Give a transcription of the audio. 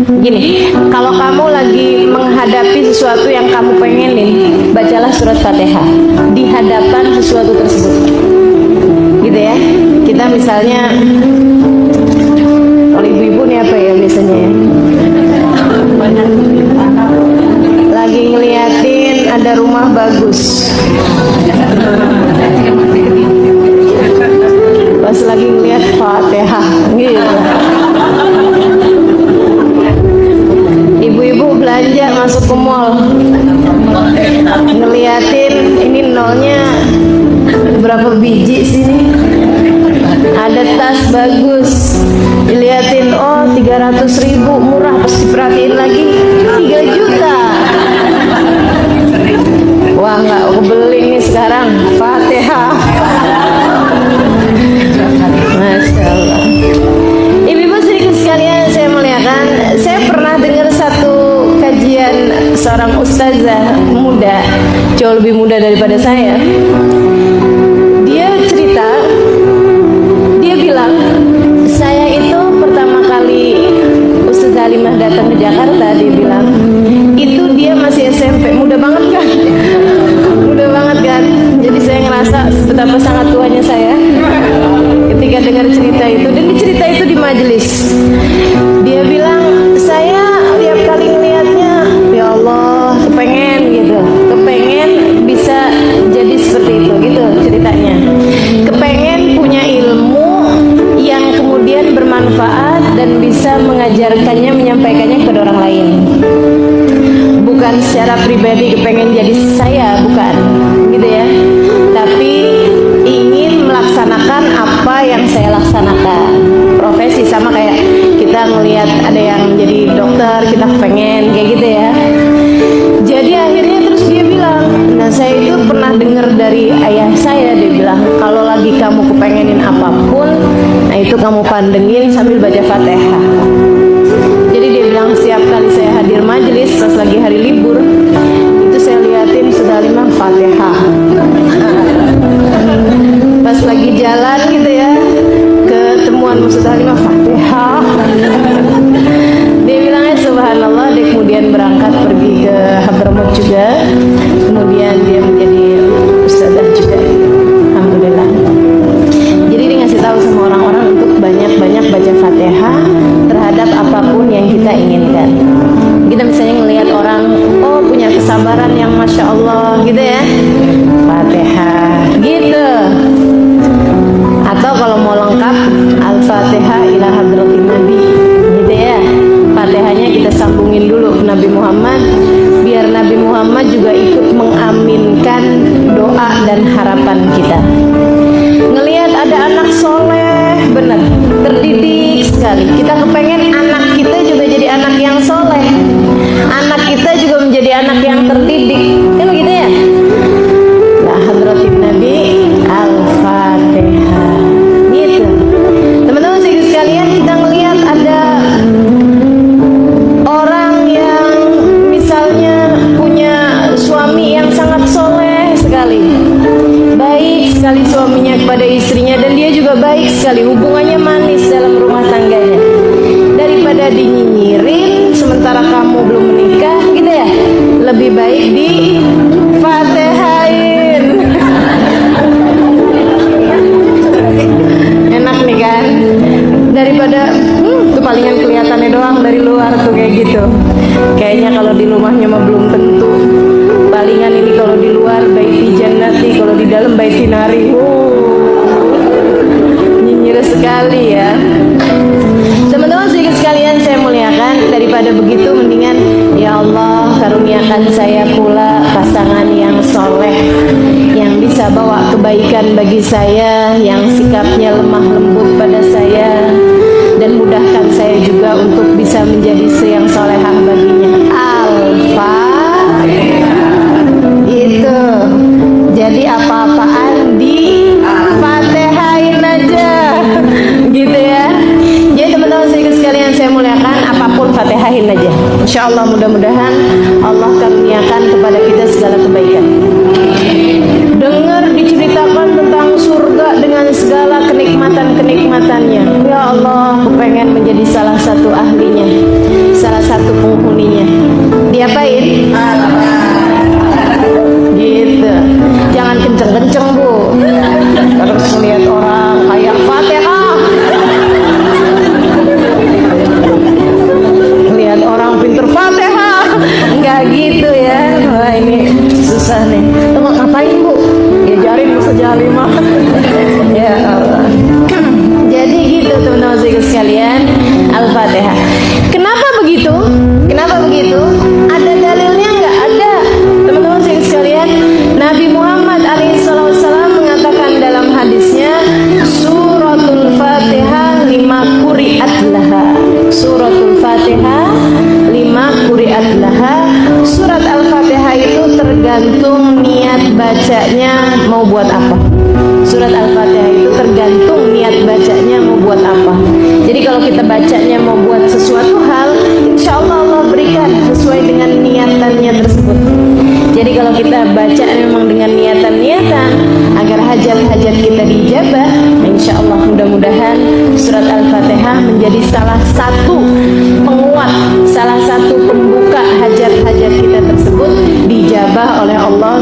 Gini, kalau kamu lagi menghadapi sesuatu yang kamu pengenin, bacalah surat Fatihah di hadapan sesuatu tersebut. Gitu ya. Kita misalnya, kalau ibu-ibu nih apa ya biasanya ya? Lagi ngeliatin ada rumah bagus. Pas lagi ngeliat Fatihah gitu. Ibu-ibu belanja masuk ke mall, ngeliatin ini nolnya berapa biji sini, ada tas bagus, diliatin, oh 300.000 murah, pas diperhatiin lagi 3 juta. Wah, nggak kebeli nih sekarang. Fatihah. Masya Allah. Ibu-ibu sedikit sekalian, saya muliakan, saya pernah dengar satu kajian seorang ustazah muda, jauh lebih muda daripada saya. Dia cerita, dia bilang, saya itu pertama kali Ustazah Halimah datang ke Jakarta, dia bilang, itu dia masih SMP, muda banget kan? Muda banget kan? Jadi saya ngerasa betapa sangat tuanya saya ketika dengar cerita itu. Dan cerita itu di majelis, dia bilang, saya tiap kali ngeliatnya, ya Allah, kepengen gitu, kepengen bisa jadi seperti itu gitu ceritanya. Kepengen punya ilmu yang kemudian bermanfaat dan bisa mengajarkannya, menyampaikannya kepada orang lain. Bukan secara pribadi kepengen jadi saya, bukan gitu ya, tapi ingin melaksanakan apa yang saya laksanakan. Profesi sama kayak kita ngelihat ada yang jadi dokter, kita pengen kayak gitu ya. Jadi akhirnya terus dia bilang, nah saya itu pernah dengar dari ayah saya, dia bilang, kalau lagi kamu kepengenin apapun, nah itu kamu pandengin sambil baca Fatihah. Jadi dia bilang, setiap kali saya hadir majelis pas lagi hari libur, itu saya liatin Ustazah Halimah Fatihah. Pas lagi jalan gitu ya, ketemuan Ustazah Halimah Fatihah. Dia bilangnya subhanallah, dia kemudian berangkat pergi ke Hadramaut juga, kemudian dia menjadi ustazah juga, alhamdulillah. Jadi dia ngasih tahu sama orang-orang untuk banyak-banyak baca Fatihah terhadap apapun yang kita inginkan. Kita misalnya ngelihat orang, oh punya kesabaran yang masya Allah gitu ya, Fatihah gitu. Atau kalau mau lengkap, Al-Fatihah ila hadratin Nabi gitu ya. Fatihahnya kita sambungin dulu ke Nabi Muhammad, biar Nabi Muhammad juga ikut mengaminkan doa dan harapan kita. Ngelihat ada anak soleh, benar, terdidik sekali. Kita kepengen anak kita juga jadi anak yang soleh, anak kita juga menjadi anak yang terdidik, kan begitu ya? La hadratin Nabi Al-Fatihah gitu. Teman-teman sekalian, kita ngelihat ada orang yang misalnya punya suami yang sangat soleh sekali, baik sekali suaminya kepada istrinya, dan dia juga baik sekali, hubungannya manis dalam rumah tangganya. Daripada dinyinyirin sementara kamu belum menikah gitu ya, lebih baik di Fatihain. Enak nih kan, daripada tuh palingan kelihatannya doang dari luar tuh kayak gitu. Kayaknya kalau di rumahnya mah belum tentu. Palingan ini kalau di luar baiti jannati, kalau di dalam baiti nari. Nyinyir sekali ya. Teman-teman sedikit sekalian saya muliakan, daripada begitu mendingan ya Allah karuniakan saya pula pasangan yang soleh, yang bisa bawa kebaikan bagi saya, yang sikapnya lemah lembut pada saya, dan mudahkan saya juga untuk bisa menjadi yang solehah baginya. Al-Fatihah itu. Jadi apa-apaan di Fatihain aja gitu ya. Jadi teman-teman sekalian saya muliakan, apapun Fatihain aja. Insya Allah mudah-mudahan Allah karuniakan kepada kita segala kebaikan. Dengar diceritakan tentang surga dengan segala kenikmatan-kenikmatannya. Ya Allah, kepengen menjadi salah satu ahlinya, salah tergantung niat bacanya mau buat apa. Surat Al-Fatihah itu tergantung niat bacanya mau buat apa. Jadi kalau kita bacanya mau buat sesuatu hal, insya Allah Allah berikan sesuai dengan niatannya tersebut. Jadi kalau kita baca memang dengan niatan-niatan agar hajat-hajat kita dijabah, insya Allah mudah-mudahan surat Al-Fatihah menjadi salah satu penguat, salah satu pembuka hajat-hajat kita tersebut dijabah oleh Allah